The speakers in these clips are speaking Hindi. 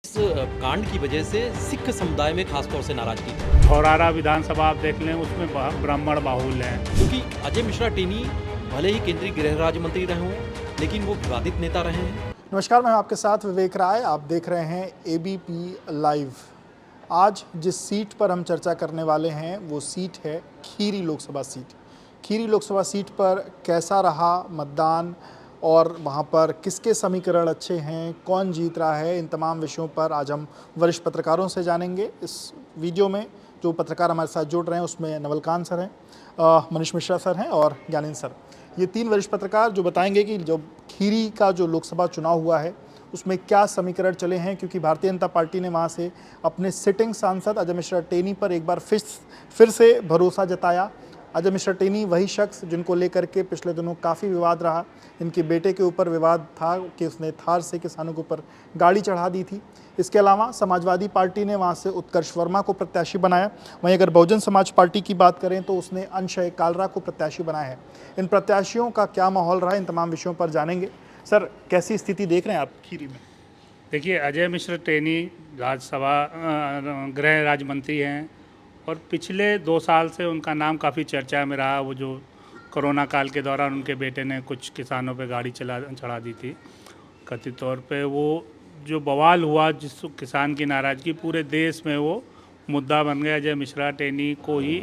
इस कांड की वजह से सिख समुदाय में खास तौर से नाराजगी थी धौरारा विधानसभा आप देख लें, उसमें ब्राह्मण बाहुल्य हैं। क्योंकि अजय मिश्रा टेनी भले ही केंद्रीय गृह राज्य मंत्री रहे हों, लेकिन वो विवादित नेता रहे हैं। नमस्कार, मैं आपके साथ विवेक राय। आप देख रहे हैं एबीपी लाइव। आज जिस सीट पर हम चर्चा करने वाले हैं वो सीट है खीरी लोकसभा सीट। खीरी लोकसभा सीट पर कैसा रहा मतदान और वहाँ पर किसके समीकरण अच्छे हैं, कौन जीत रहा है, इन तमाम विषयों पर आज हम वरिष्ठ पत्रकारों से जानेंगे। इस वीडियो में जो पत्रकार हमारे साथ जुड़ रहे हैं उसमें नवलकांत सर हैं, मनीष मिश्रा सर हैं और ज्ञानेंद्र सर। ये तीन वरिष्ठ पत्रकार जो बताएंगे कि जो खीरी का जो लोकसभा चुनाव हुआ है उसमें क्या समीकरण चले हैं, क्योंकि भारतीय जनता पार्टी ने वहाँ से अपने सिटिंग सांसद अजय मिश्रा टेनी पर एक बार फिर से भरोसा जताया। अजय मिश्रा टेनी वही शख्स जिनको लेकर के पिछले दिनों काफ़ी विवाद रहा। इनके बेटे के ऊपर विवाद था कि उसने थार से किसानों के ऊपर गाड़ी चढ़ा दी थी। इसके अलावा समाजवादी पार्टी ने वहाँ से उत्कर्ष वर्मा को प्रत्याशी बनाया। वहीं अगर बहुजन समाज पार्टी की बात करें तो उसने अंशय कालरा को प्रत्याशी बनाया है। इन प्रत्याशियों का क्या माहौल रहा, इन तमाम विषयों पर जानेंगे। सर, कैसी स्थिति देख रहे हैं आप खीरी में? देखिए, अजय मिश्र टेनी राज्यसभा गृह राज्य मंत्री हैं और पिछले 2 साल से उनका नाम काफ़ी चर्चा में रहा। वो जो कोरोना काल के दौरान उनके बेटे ने कुछ किसानों पे गाड़ी चढ़ा दी थी, कथित तौर पे वो जो बवाल हुआ, जिस किसान की नाराज़गी पूरे देश में वो मुद्दा बन गया। अजय मिश्रा टेनी को ही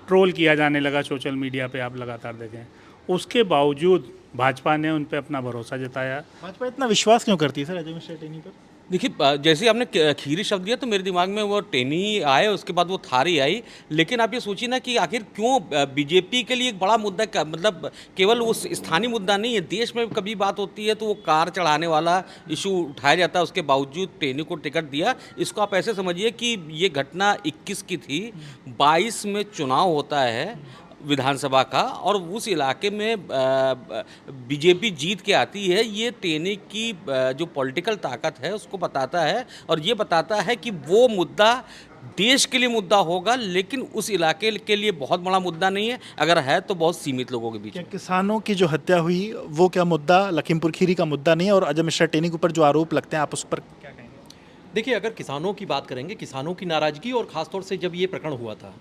ट्रोल किया जाने लगा सोशल मीडिया पे, आप लगातार देखें। उसके बावजूद भाजपा ने उन पे अपना भरोसा जताया। भाजपा इतना विश्वास क्यों करती है सर अजय मिश्रा टेनी पर? देखिए, जैसे ही आपने खीरी शब्द दिया तो मेरे दिमाग में वो टेनी आए, उसके बाद वो थारी आई। लेकिन आप ये सोचिए ना कि आखिर क्यों बीजेपी के लिए एक बड़ा मुद्दा मतलब केवल वो स्थानीय मुद्दा नहीं है, देश में कभी बात होती है तो वो कार चढ़ाने वाला इशू उठाया जाता है। उसके बावजूद टेनी को टिकट दिया। इसको आप ऐसे समझिए कि ये घटना 21 की थी, 22 में चुनाव होता है विधानसभा का, और उस इलाके में बीजेपी जीत के आती है। ये टेनी की जो पॉलिटिकल ताकत है उसको बताता है, और ये बताता है कि वो मुद्दा देश के लिए मुद्दा होगा, लेकिन उस इलाके के लिए बहुत बड़ा मुद्दा नहीं है। अगर है तो बहुत सीमित लोगों के बीच क्या में। किसानों की जो हत्या हुई वो क्या मुद्दा लखीमपुर खीरी का मुद्दा नहीं है? और अजय मिश्रा टेनी के ऊपर जो आरोप लगते हैं, आप उस पर क्या कहेंगे? देखिए, अगर किसानों की बात करेंगे, किसानों की नाराज़गी, और ख़ासतौर से जब ये प्रकरण हुआ था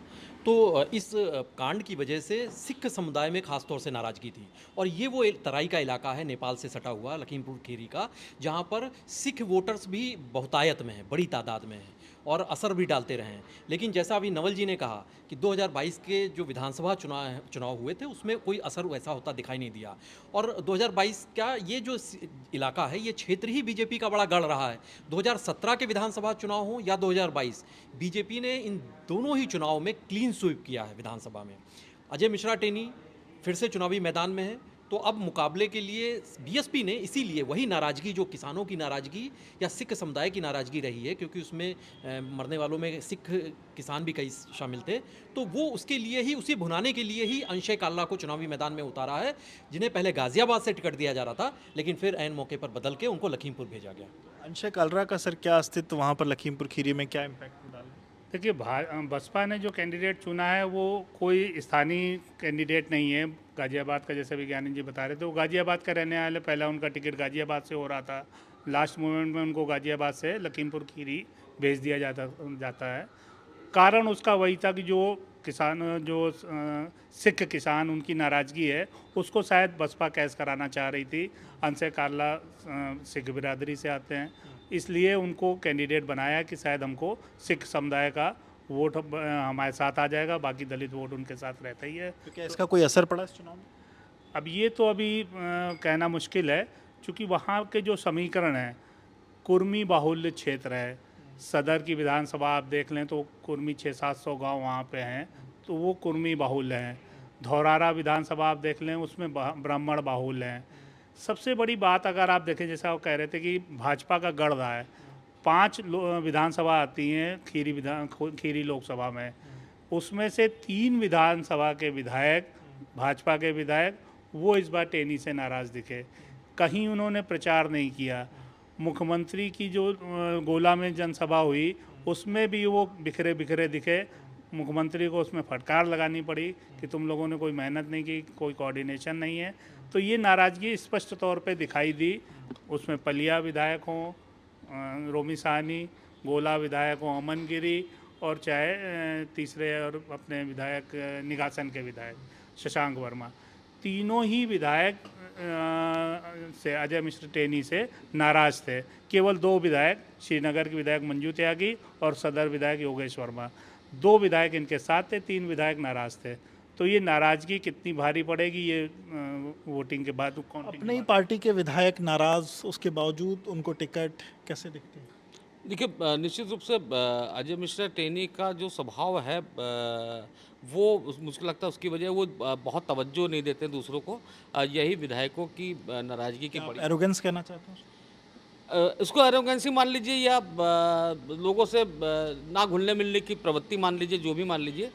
तो इस कांड की वजह से सिख समुदाय में ख़ास तौर से नाराज़गी थी। और ये वो एक तराई का इलाका है, नेपाल से सटा हुआ लखीमपुर खीरी का, जहाँ पर सिख वोटर्स भी बहुतायत में हैं, बड़ी तादाद में हैं और असर भी डालते रहे हैं। लेकिन जैसा अभी नवल जी ने कहा कि 2022 के जो विधानसभा चुनाव हुए थे उसमें कोई असर वैसा होता दिखाई नहीं दिया। और 2022 का ये जो इलाका है, ये क्षेत्र ही बीजेपी का बड़ा गढ़ रहा है। 2017 के विधानसभा चुनाव हो या 2022, बीजेपी ने इन दोनों ही चुनाव में क्लीन स्वीप किया है विधानसभा में। अजय मिश्रा टेनी फिर से चुनावी मैदान में है, तो अब मुकाबले के लिए बीएसपी ने इसीलिए वही नाराज़गी, जो किसानों की नाराज़गी या सिख समुदाय की नाराज़गी रही है, क्योंकि उसमें मरने वालों में सिख किसान भी कई शामिल थे, तो वो उसके लिए ही, उसे भुनाने के लिए ही अंशय काल्ला को चुनावी मैदान में उतारा है, जिन्हें पहले गाजियाबाद से टिकट दिया जा रहा था, लेकिन फिर ऐन मौके पर बदल के उनको लखीमपुर भेजा गया। अंशय कालरा का सर क्या अस्तित्व वहाँ पर लखीमपुर खीरी में, क्या इम्पैक्ट डाल? देखिए, बसपा ने जो कैंडिडेट चुना है वो कोई स्थानीय कैंडिडेट नहीं है। गाज़ियाबाद का, जैसे विज्ञानी जी बता रहे थे, वो गाज़ियाबाद का रहने वाले। पहला उनका टिकट गाज़ियाबाद से हो रहा था, लास्ट मोमेंट में उनको गाज़ियाबाद से लखीमपुर खीरी भेज दिया जाता है। कारण उसका वही था कि जो किसान, जो सिख किसान, उनकी नाराज़गी है उसको शायद बसपा कैश कराना चाह रही थी। अंशय काला सिख बिरादरी से आते हैं, इसलिए उनको कैंडिडेट बनाया कि शायद हमको सिख समुदाय का वोट हमारे साथ आ जाएगा, बाकी दलित वोट उनके साथ रहता ही है। तो क्या इसका कोई असर पड़ा इस चुनाव में? अब ये तो अभी कहना मुश्किल है, क्योंकि वहाँ के जो समीकरण हैं, कुर्मी बाहुल्य क्षेत्र है। सदर की विधानसभा आप देख लें तो कुर्मी 600-700 गांव वहाँ पे हैं, तो वो कुर्मी बाहुल्य हैं। धौरारा विधानसभा आप देख लें, उसमें ब्राह्मण बाहुल्य हैं। सबसे बड़ी बात अगर आप देखें, जैसा वो कह रहे थे कि भाजपा का गढ़ रहा है, 5 विधानसभा आती हैं खीरी लोकसभा में, उसमें से 3 विधानसभा के विधायक, भाजपा के विधायक, वो इस बार टेनी से नाराज़ दिखे। कहीं उन्होंने प्रचार नहीं किया। मुख्यमंत्री की जो गोला में जनसभा हुई उसमें भी वो बिखरे बिखरे दिखे। मुख्यमंत्री को उसमें फटकार लगानी पड़ी कि तुम लोगों ने कोई मेहनत नहीं की, कोई कोऑर्डिनेशन नहीं है। तो ये नाराज़गी स्पष्ट तौर पे दिखाई दी। उसमें पलिया विधायक हों, रोमी साहनी, गोला विधायक हो अमन गिरी, और चाहे तीसरे और अपने विधायक निगासन के विधायक शशांक वर्मा, तीनों ही विधायक से अजय मिश्र टेनी से नाराज़ थे। केवल 2 विधायक, श्रीनगर के विधायक मंजू त्यागी और सदर विधायक योगेश वर्मा, 2 विधायक इनके साथ थे, 3 विधायक नाराज़ थे। तो ये नाराज़गी कितनी भारी पड़ेगी ये वोटिंग के बाद, काउंटिंग अपनी ही पार्टी के विधायक नाराज, उसके बावजूद उनको टिकट कैसे दिखती है? देखिए निश्चित रूप से अजय मिश्रा टेनी का जो स्वभाव है वो मुझको लगता है उसकी वजह वो बहुत तवज्जो नहीं देते दूसरों को। यही विधायकों की नाराज़गी की बड़ी एरोगेंस कहना चाहते हैं? इसको एरोगेंसी मान लीजिए या लोगों से ना घुलने मिलने की प्रवृत्ति मान लीजिए, जो भी मान लीजिए।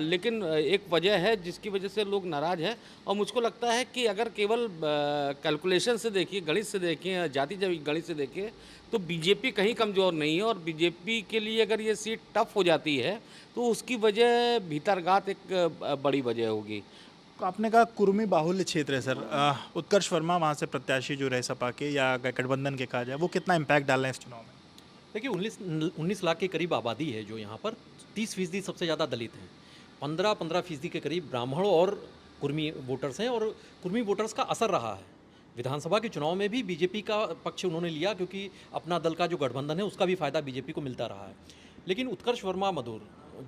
लेकिन एक वजह है जिसकी वजह से लोग नाराज़ हैं, और मुझको लगता है कि अगर केवल कैलकुलेशन से देखिए, गणित से देखें, जाति गणित से देखें, तो बीजेपी कहीं कमज़ोर नहीं है। और बीजेपी के लिए अगर ये सीट टफ हो जाती है तो उसकी वजह भीतरगात एक बड़ी वजह होगी। आपने कहा कुर्मी बाहुल्य क्षेत्र है सर, उत्कर्ष वर्मा वहाँ से प्रत्याशी जो रहे सपा के या गठबंधन के कहा जाए, वो कितना इम्पैक्ट डाल रहे हैं इस चुनाव में? देखिए 19 लाख के करीब आबादी है जो यहाँ पर, 30% सबसे ज़्यादा दलित हैं, 15% के करीब ब्राह्मण और कुर्मी वोटर्स हैं, और कुर्मी वोटर्स का असर रहा है। विधानसभा के चुनाव में भी बीजेपी का पक्ष उन्होंने लिया, क्योंकि अपना दल का जो गठबंधन है उसका भी फायदा बीजेपी को मिलता रहा है। लेकिन उत्कर्ष वर्मा मधुर,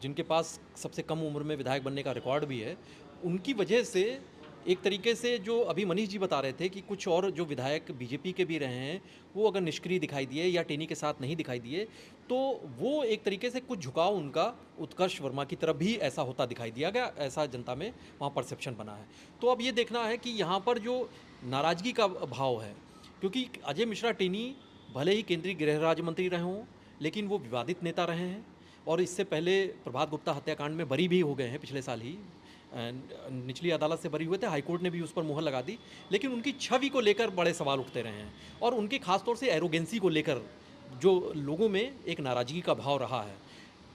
जिनके पास सबसे कम उम्र में विधायक बनने का रिकॉर्ड भी है, उनकी वजह से एक तरीके से जो अभी मनीष जी बता रहे थे कि कुछ और जो विधायक बीजेपी के भी रहे हैं वो अगर निष्क्रिय दिखाई दिए या टेनी के साथ नहीं दिखाई दिए, तो वो एक तरीके से कुछ झुकाव उनका उत्कर्ष वर्मा की तरफ भी ऐसा होता दिखाई दिया गया, ऐसा जनता में वहाँ परसेप्शन बना है। तो अब ये देखना है कि यहाँ पर जो नाराज़गी का भाव है, क्योंकि अजय मिश्रा टेनी भले ही केंद्रीय गृह राज्य मंत्री रहे हों, लेकिन वो विवादित नेता रहे हैं, और इससे पहले प्रभात गुप्ता हत्याकांड में बरी भी हो गए हैं, पिछले साल ही निचली अदालत से बरी हुए थे, हाईकोर्ट ने भी उस पर मुहर लगा दी। लेकिन उनकी छवि को लेकर बड़े सवाल उठते रहे हैं, और उनके खासतौर से एरोगेंसी को लेकर जो लोगों में एक नाराज़गी का भाव रहा है।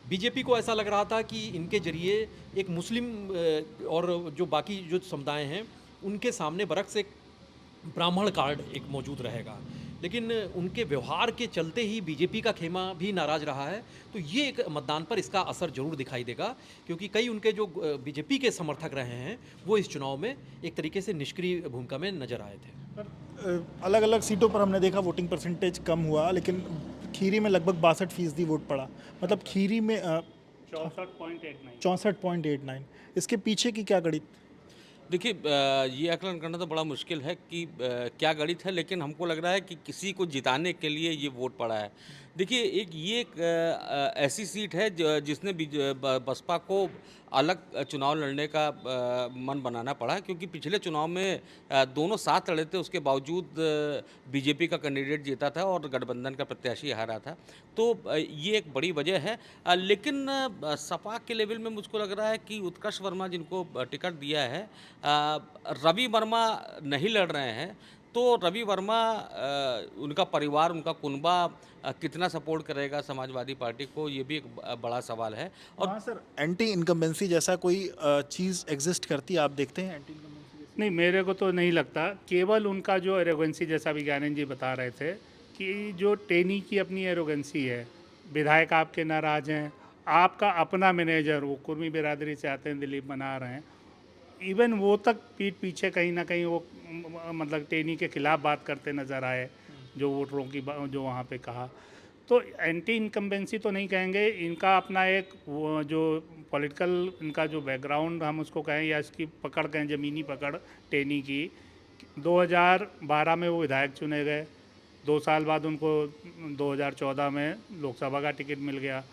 बीजेपी को ऐसा लग रहा था कि इनके जरिए एक मुस्लिम और जो बाकी जो समुदाय हैं उनके सामने बरक्स एक ब्राह्मण कार्ड एक मौजूद रहेगा, लेकिन उनके व्यवहार के चलते ही बीजेपी का खेमा भी नाराज़ रहा है। तो ये एक मतदान पर इसका असर जरूर दिखाई देगा, क्योंकि कई उनके जो बीजेपी के समर्थक रहे हैं वो इस चुनाव में एक तरीके से निष्क्रिय भूमिका में नजर आए थे। अलग अलग सीटों पर हमने देखा वोटिंग परसेंटेज कम हुआ, लेकिन खीरी में लगभग 62% वोट पड़ा, मतलब खीरी में 64.89। इसके पीछे की क्या गणित? देखिए ये आकलन करना तो बड़ा मुश्किल है कि क्या गणित है, लेकिन हमको लग रहा है कि किसी को जिताने के लिए ये वोट पड़ा है। देखिए ये एक ऐसी सीट है जिसने बसपा को अलग चुनाव लड़ने का मन बनाना पड़ा, क्योंकि पिछले चुनाव में दोनों साथ लड़े थे, उसके बावजूद बीजेपी का कैंडिडेट जीता था और गठबंधन का प्रत्याशी हारा था। तो ये एक बड़ी वजह है। लेकिन सपा के लेवल में मुझको लग रहा है कि उत्कर्ष वर्मा जिनको टिकट दिया है, रवि वर्मा नहीं लड़ रहे हैं, तो रवि वर्मा उनका परिवार, उनका कुनबा कितना सपोर्ट करेगा समाजवादी पार्टी को, ये भी एक बड़ा सवाल है। और हाँ सर, एंटी इनकम्बेंसी जैसा कोई चीज़ एग्जिस्ट करती है, आप देखते हैं एंटी इनकम्बेंसी? नहीं, मेरे को तो नहीं लगता। केवल उनका जो एरोगेंसी, जैसा विज्ञानंद जी बता रहे थे कि जो टेनी की अपनी एरोगेंसी है, विधायक आपके नाराज हैं, आपका अपना मैनेजर वो कुर्मी बिरादरी से आते हैं, दिलीप बना रहे हैं, इवन वो तक पीठ पीछे कहीं ना कहीं वो मतलब टेनी के खिलाफ बात करते नज़र आए, जो वोटरों की जो वहाँ पे कहा। तो एंटी इनकम्बेंसी तो नहीं कहेंगे, इनका अपना एक वो जो पॉलिटिकल इनका जो बैकग्राउंड हम उसको कहें या इसकी पकड़ कहें, ज़मीनी पकड़ टेनी की। 2012 में वो विधायक चुने गए, 2 साल बाद उनको 2014 में लोकसभा का टिकट मिल गया,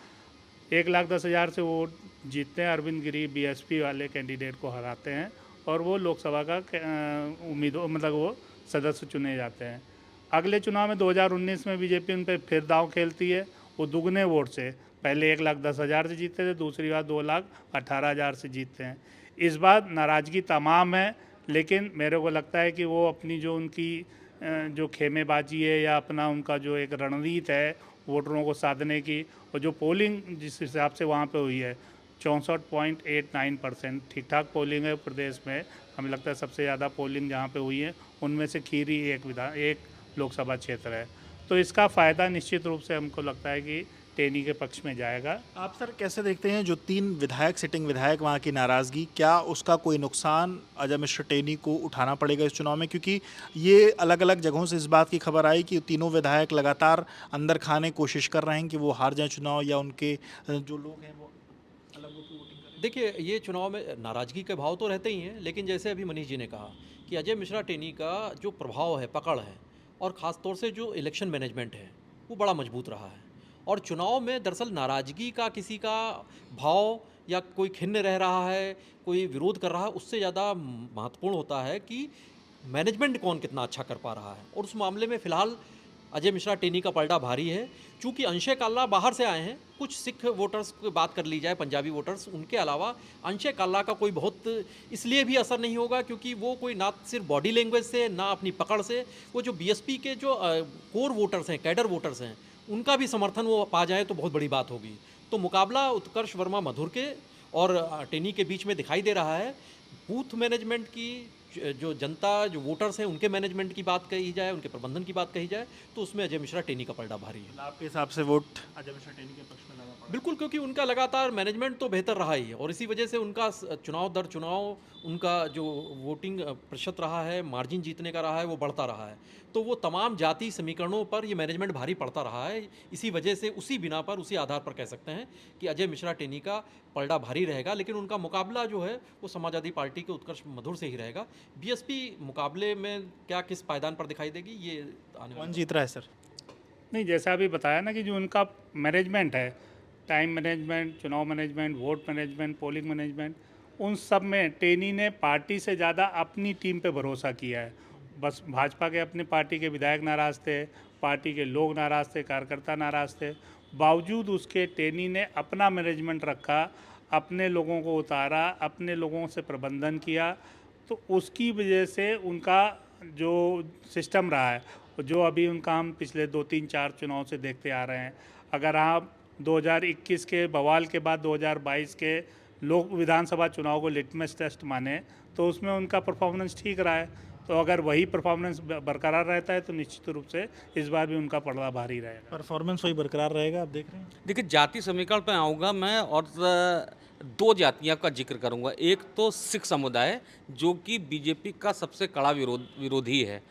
1,10,000 से वो जीतते हैं, अरविंद गिरी बीएसपी वाले कैंडिडेट को हराते हैं और वो लोकसभा का मतलब वो सदस्य चुने जाते हैं। अगले चुनाव में 2019 में बीजेपी उन पर फिर दांव खेलती है, वो दुगने वोट से, पहले 1,10,000 से जीतते थे, दूसरी बार 2,18,000 से जीतते हैं। इस बार नाराज़गी तमाम है, लेकिन मेरे को लगता है कि वो अपनी जो उनकी जो खेमेबाजी है या अपना उनका जो एक रणनीति है वोटरों को साधने की, और जो पोलिंग जिस हिसाब से वहाँ पे हुई है 64.89%, ठीक ठाक पोलिंग है प्रदेश में। हमें लगता है सबसे ज़्यादा पोलिंग जहाँ पे हुई है उनमें से खीरी एक लोकसभा क्षेत्र है। तो इसका फ़ायदा निश्चित रूप से हमको लगता है कि टेनी के पक्ष में जाएगा। आप सर कैसे देखते हैं जो 3 विधायक सिटिंग विधायक वहाँ की नाराज़गी, क्या उसका कोई नुकसान अजय मिश्रा टेनी को उठाना पड़ेगा इस चुनाव में? क्योंकि ये अलग अलग जगहों से इस बात की खबर आई कि तीनों विधायक लगातार अंदर खाने कोशिश कर रहे हैं कि वो हार जाएं चुनाव, या उनके जो लोग हैं वो अलग होकर वोटिंग करें। देखिए, ये चुनाव में नाराज़गी के भाव तो रहते ही हैं, लेकिन जैसे अभी मनीष जी ने कहा कि अजय मिश्रा टेनी का जो प्रभाव है, पकड़ है, और ख़ास तौर से जो इलेक्शन मैनेजमेंट है, वो बड़ा मजबूत रहा है। और चुनाव में दरअसल नाराज़गी का किसी का भाव या कोई खिन्न रह रहा है, कोई विरोध कर रहा है, उससे ज़्यादा महत्वपूर्ण होता है कि मैनेजमेंट कौन कितना अच्छा कर पा रहा है। और उस मामले में फ़िलहाल अजय मिश्रा टेनी का पलड़ा भारी है। चूँकि अंशय काल्ला बाहर से आए हैं, कुछ सिख वोटर्स की बात कर ली जाए, पंजाबी वोटर्स, उनके अलावा अंशय काल्ला का कोई बहुत इसलिए भी असर नहीं होगा क्योंकि वो कोई ना सिर्फ बॉडी लैंग्वेज से, ना अपनी पकड़ से, वो जो बीएसपी के जो कोर वोटर्स हैं, कैडर वोटर्स हैं, उनका भी समर्थन वो पा जाए तो बहुत बड़ी बात होगी। तो मुकाबला उत्कर्ष वर्मा मधुर के और टेनी के बीच में दिखाई दे रहा है। बूथ मैनेजमेंट की जो जनता, जो वोटर्स हैं, उनके मैनेजमेंट की बात कही जाए, उनके प्रबंधन की बात कही जाए, तो उसमें अजय मिश्रा टेनी का पलड़ा भारी है। आपके हिसाब से वोट अजय मिश्रा टेनी के पक्ष में ज़्यादा पड़ा? बिल्कुल, क्योंकि उनका लगातार मैनेजमेंट तो बेहतर रहा ही है और इसी वजह से उनका चुनाव दर चुनाव उनका जो वोटिंग प्रतिशत रहा है, मार्जिन जीतने का रहा है, वो बढ़ता रहा है। तो वो तमाम जाति समीकरणों पर ये मैनेजमेंट भारी पड़ता रहा है। इसी वजह से, उसी बिना पर, उसी आधार पर कह सकते हैं कि अजय मिश्रा टेनी का पलड़ा भारी रहेगा। लेकिन उनका मुकाबला जो है वो समाजवादी पार्टी के उत्कर्ष मधुर से ही रहेगा। बीएसपी मुकाबले में क्या किस पायदान पर दिखाई देगी, ये आने कौन वाला जीत रहा है सर? नहीं, जैसा अभी बताया ना कि जो उनका मैनेजमेंट है, टाइम मैनेजमेंट, चुनाव management, vote management, polling management, उन सब में टेनी ने पार्टी से ज़्यादा अपनी टीम पे भरोसा किया है। बस भाजपा के, अपनी पार्टी के विधायक नाराज़ थे, पार्टी के लोग नाराज़ थे, कार्यकर्ता नाराज़ थे, बावजूद उसके टेनी ने अपना मैनेजमेंट रखा, अपने लोगों को उतारा, अपने लोगों से प्रबंधन किया। तो उसकी वजह से उनका जो सिस्टम रहा है, जो अभी उनका हम पिछले 2-3-4 चुनाव से देखते आ रहे हैं, अगर आप 2021 के बवाल के बाद 2022 के लोक विधानसभा चुनाव को लिटमस टेस्ट माने, तो उसमें उनका परफॉर्मेंस ठीक रहा है। तो अगर वही परफॉर्मेंस बरकरार रहता है तो निश्चित रूप से इस बार भी उनका पलड़ा भारी रहेगा। परफॉर्मेंस वही बरकरार रहेगा, आप देख रहे हैं? देखिए, जाति समीकरण पे आऊँगा मैं और 2 जातियाँ का जिक्र करूँगा। एक तो सिख समुदाय, जो कि बीजेपी का सबसे कड़ा विरोधी है।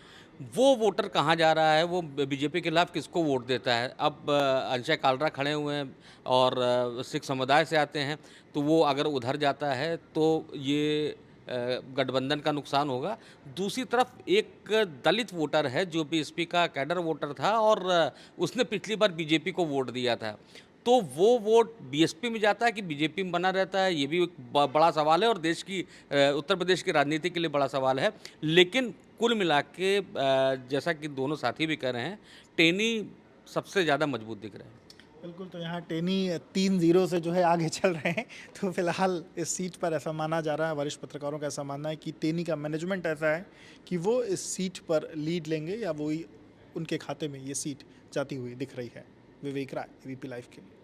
वो वोटर कहाँ जा रहा है, वो बीजेपी के खिलाफ किसको वोट देता है। अब अंशय कालरा खड़े हुए हैं और सिख समुदाय से आते हैं, तो वो अगर उधर जाता है तो ये गठबंधन का नुकसान होगा। दूसरी तरफ एक दलित वोटर है जो बीएसपी का कैडर वोटर था और उसने पिछली बार बीजेपी को वोट दिया था। तो वो वोट बीएसपी में जाता है कि बीजेपी में बना रहता है, ये भी एक बड़ा सवाल है और देश की उत्तर प्रदेश की राजनीति के लिए बड़ा सवाल है। लेकिन कुल मिला के जैसा कि दोनों साथी भी कह रहे हैं, टेनी सबसे ज़्यादा मजबूत दिख रहा है। बिल्कुल, तो यहाँ टेनी 3-0 से जो है आगे चल रहे हैं। तो फिलहाल इस सीट पर ऐसा माना जा रहा है, वरिष्ठ पत्रकारों का ऐसा मानना है कि टेनी का मैनेजमेंट ऐसा है कि वो इस सीट पर लीड लेंगे, या वो ही उनके खाते में ये सीट जाती हुई दिख रही है। विवेक राय, एबीपी लाइव के लिए।